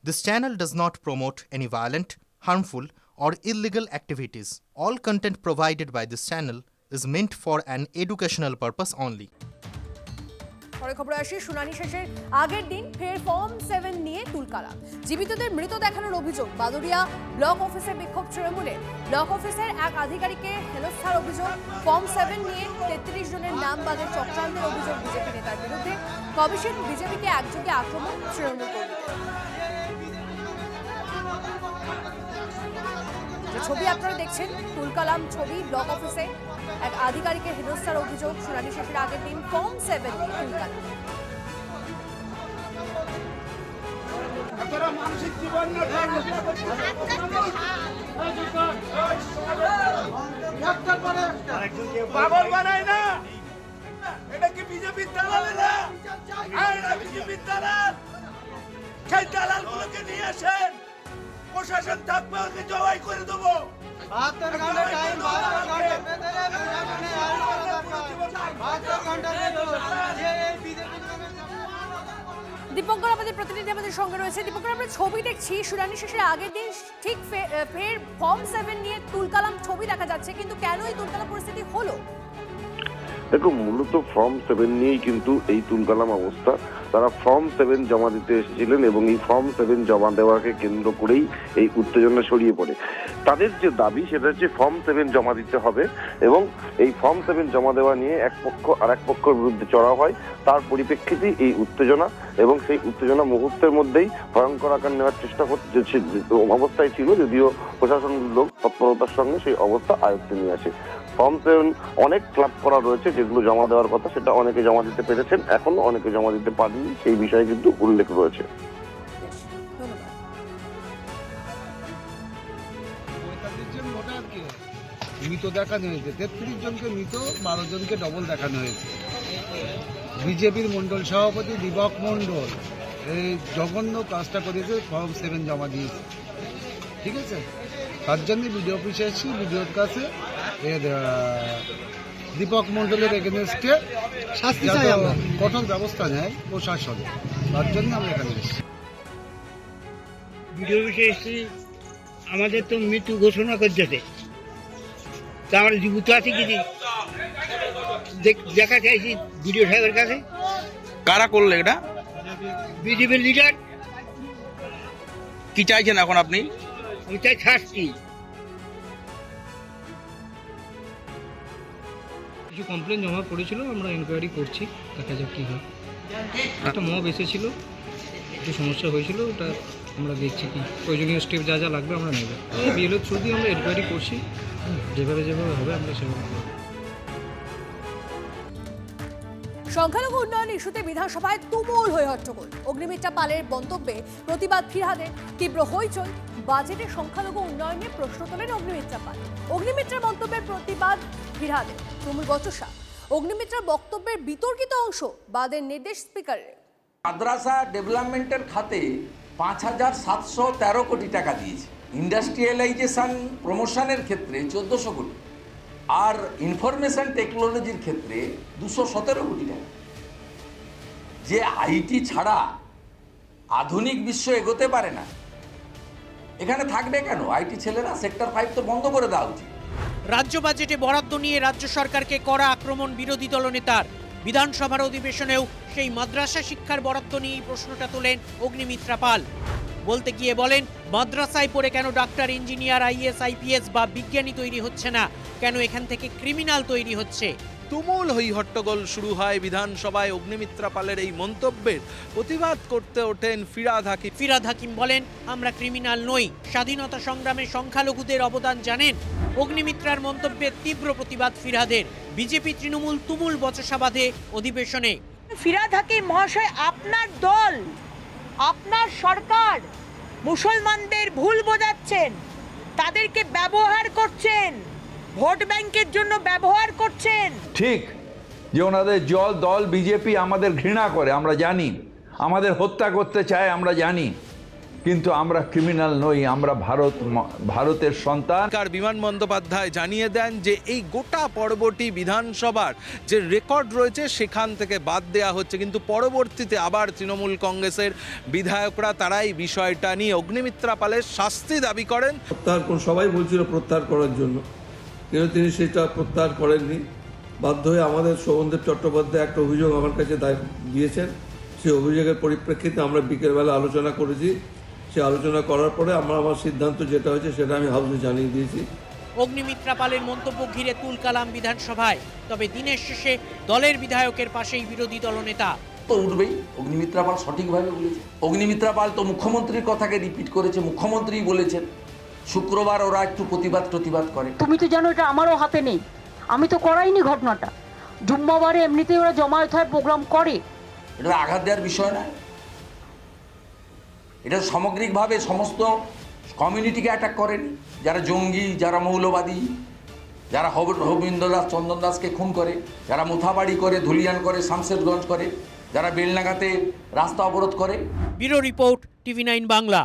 This channel does not promote any violent, harmful, or illegal activities. All content provided by this channel is meant for an educational purpose only. পরে খবর আসে, শুনানি শেষের আগের দিন ফের ফর্ম 7 নিয়ে তুলকালা। জীবিতদের মৃত দেখানোর অভিযোগ, বাদুড়িয়া ব্লক অফিসে বিক্ষোভ তৃণমূলের। ব্লক অফিসের এক আধিকারিককে হেনস্থার অভিযোগ, ফর্ম 7 নিয়ে 33 জনের নাম বাদের চক্রান্তের অভিযোগ বিজেপি নেতার বিরুদ্ধে। কমিশন বিজেপিকে একযোগে আক্রমণ তৃণমূল কর্মীদের। যে ছবি আপনারা দেখছেন, তুলকালাম ছবি, ব্লক অফিসে এক আধিকারিকের হেনস্থার অভিযোগ, শুনানি শেষের আগের দিন ফর্ম 7 নিয়ে তুলকালাম। পাগল বানায় না, এটা কি বিজেপির দালাল? না বিজেপির দালাল, সেই দালাল গুলোকে নিয়ে আসেন, প্রশাসন থাকবে, ওকে জবাই করে দেবো। দীপঙ্কর আমাদের প্রতিনিধি আমাদের সঙ্গে রয়েছে। দীপঙ্কর, আমরা ছবি দেখছি, শুনানি শেষের আগের দিন ঠিক ফের ফর্ম 7 নিয়ে তুলকালাম ছবি দেখা যাচ্ছে, কিন্তু কেন এই তুলকালাম পরিস্থিতি হলো? দেখো, মূলত ফর্ম 7 নিয়েই কিন্তু এই তুলকালাম অবস্থা। তারা ফর্ম 7 জমা দিতে এসেছিলেন এবং এই ফর্ম 7 জমা দেওয়াকে কেন্দ্র করেই এই উত্তেজনা ছড়িয়ে পড়ে। তাদের যে দাবি সেটা হচ্ছে ফর্ম 7 জমা দিতে হবে এবং এই ফর্ম 7 জমা দেওয়া নিয়ে এক পক্ষ আর এক পক্ষের বিরুদ্ধে চড়াও হয়। তার পরিপ্রেক্ষিতেই এই উত্তেজনা এবং সেই উত্তেজনা মুহূর্তের মধ্যেই ভয়ঙ্কর আকার নেওয়ার চেষ্টা অবস্থায় ছিল, যদিও প্রশাসন লোক তৎপরতার সঙ্গে সেই অবস্থা আয়ত্তে নিয়ে আসে। ফর্ম 7 অনেক ক্লাব করা রয়েছে যেগুলো জমা দেওয়ার কথা, সেটা অনেকে জমা দিতে পেরেছেন, এখনো অনেকে জমা দিতে পারেনি, সেই বিষয়ে কিন্তু উল্লেখ রয়েছে। মৃত দেখানো হয়েছে 33 জনকে মৃত, 12 জনকে ডবল দেখানো হয়েছে। বিজেপির মন্ডল সভাপতি দীপক মন্ডল এই জঘন্য কাজটা করেছে, ফর্ম 7 জমা দিয়েছে। ঠিক আছে, তার জন্য বিডিও অফিসে এসেছি, বিডিওর কাছে দীপক মন্ডলের এগেনস্টে শাস্তি চাই, আমরা কঠোর ব্যবস্থা নেয় প্রশাসন, তার জন্য আমরা এখানে এসেছি। বিডিও অফিসে এসেছি, আমাদের তো মৃত্যু ঘোষণা করছে, তা আমরা জীবিত আছি কিছু দেখা চাইছি বিডিও সাহেবের কাছে। কারা করলে এটা? বিজেপির লিডার। কি চাইছেন এখন আপনি? আমি চাই শাস্তি। কিছু কমপ্লেন জমা পড়েছিল, আমরা এনকোয়ারি করছি, দেখা যাক কী হয়। একটা মব এসেছিল, একটু সমস্যা হয়েছিল, ওটা আমরা দেখছি কি প্রয়োজনীয় স্টেপ যা যা লাগবে আমরা নেব। বিএলও থ্রু দিয়ে আমরা এনকোয়ারি করছি, যেভাবে হবে আমরা সেভাবে করব। সংখ্যালঘু উন্নয়ন ইস্যুতে বিধানসভায় তুমুল হয়ে হট্টগোল। অগ্নিমিত্রা পালের মন্তব্যে প্রতিবাদ ফিরহাদের, তীব্র হইচই। বাজেটে সংখ্যালঘু উন্নয়নে প্রশ্ন তোলেন অগ্নিমিত্রা পাল। অগ্নিমিত্রার মন্তব্যের প্রতিবাদ ফিরহাদের, তুমুল বচসা। অগ্নিমিত্রার বক্তব্যের বিতর্কিত অংশ, বাদের নির্দেশ স্পিকারের। মাদ্রাসা ডেভেলপমেন্টের খাতে 5,713 কোটি টাকা দিয়েছে, ইন্ডাস্ট্রিয়ালাইজেশন প্রমোশনের ক্ষেত্রে 1400 কোটি, আর ইনফরমেশন টেকনোলজির ক্ষেত্রে 217 কোটি টাকা। যে আইটি ছাড়া আধুনিক বিশ্ব এগোতে পারে না, এখানে থাকবে কেন? আইটি ছেলেরা সেক্টর 5 তো বন্ধ করে দেওয়া উচিত। রাজ্য বাজেটে বরাদ্দ নিয়ে রাজ্য সরকারকে কড়া আক্রমণ বিরোধী দলনেতার। বিধানসভার অধিবেশনেও সেই মাদ্রাসা শিক্ষার বরাদ্দ নিয়েই প্রশ্নটা তোলেন অগ্নিমিত্রা পাল। বলতে গিয়ে বলেন, মাদ্রাসায় পড়ে কেন ডাক্তার, ইঞ্জিনিয়ার, আইএস, আইপিএস বা বিজ্ঞানী তৈরি হচ্ছে না, কেন এখান থেকে ক্রিমিনাল তৈরি হচ্ছে। তুমুল হই হট্টগোল শুরু হয় বিধানসভায়। অগ্নিমিত্রা পালের এই মন্তব্যের প্রতিবাদ করতে ওঠেন ফিরহাদ হাকিম। ফিরহাদ হাকিম বলেন, আমরা ক্রিমিনাল নই, স্বাধীনতা সংগ্রামে সংখ্যালঘুদের অবদান জানেন। অগ্নিমিত্রার মন্তব্যের তীব্র প্রতিবাদ ফিরহাদের। বিজেপি তৃণমূল তুমুল বচসা বাঁধে অধিবেশনে। ফিরহাদ হাকিম মহাশয়, আপনার দল, আপনার সরকার মুসলমানদের ভুল বোঝাচ্ছেন, তাদেরকে ব্যবহার করছেন, ভোট ব্যাংকের জন্য ব্যবহার করছেন। ঠিক যে ওনাদের দল বিজেপি আমাদের ঘৃণা করে, আমরা জানি, আমাদের হত্যা করতে চায়, আমরা জানি, কিন্তু আমরা ক্রিমিনাল নই, আমরা ভারতের সন্তান। বিমান বন্দ্যোপাধ্যায় জানিয়ে দেন যে এই গোটা পর্বটি বিধানসভার যে রেকর্ড রয়েছে সেখান থেকে বাদ দেওয়া হচ্ছে, কিন্তু পরবর্তীতে আবার তৃণমূল কংগ্রেসের বিধায়করা তারাই বিষয়টা নিয়ে অগ্নিমিত্রা পালের শাস্তি দাবি করেন। সবাই বলছিল প্রত্যাহার করার জন্য, কিন্তু তিনি সেটা প্রত্যাহার করেননি। বাধ্য হয়ে আমাদের শোভনদেব চট্টোপাধ্যায় একটা অভিযোগ আমার কাছে দিয়েছেন। সেই অভিযোগের পরিপ্রেক্ষিতে আমরা বিকেলবেলা আলোচনা করেছি। সে আলোচনা করার পরে আমার সিদ্ধান্ত যেটা হয়েছে সেটা আমি হাউসে জানিয়ে দিয়েছি। অগ্নিমিত্রা পালের মন্তব্য ঘিরে তুলকালাম বিধানসভায়, তবে দিনের শেষে দলের বিধায়কের পাশেই বিরোধী দলনেতা। তো উঠবেই, অগ্নিমিত্রা পাল সঠিকভাবে বলেছে। অগ্নিমিত্রা পাল তো মুখ্যমন্ত্রীর কথাকে রিপিট করেছে, মুখ্যমন্ত্রী বলেছেন। শুক্রবার ওরা একটু প্রতিবাদ করে। তুমি তো জানো এটা আমারও হাতে নেই, আমি তো করাইনি ঘটনাটা। জুম্মাবারে এমনিতেই ওরা জমায়েত হয়, প্রোগ্রাম করে। এটা আঘাত দেওয়ার বিষয় নয়, এটা সামগ্রিকভাবে সমস্ত কমিউনিটিকে অ্যাটাক করেনি। যারা জঙ্গি, যারা মৌলবাদী, যারা রবীন্দ্র দাস, চন্দন দাসকে খুন করে, যারা মোথাবাড়ি করে, ধুলিয়ান করে, শামশেরগঞ্জ করে, যারা বেলনাগাতে রাস্তা অবরোধ করে। Bureau report, TV9 Bangla.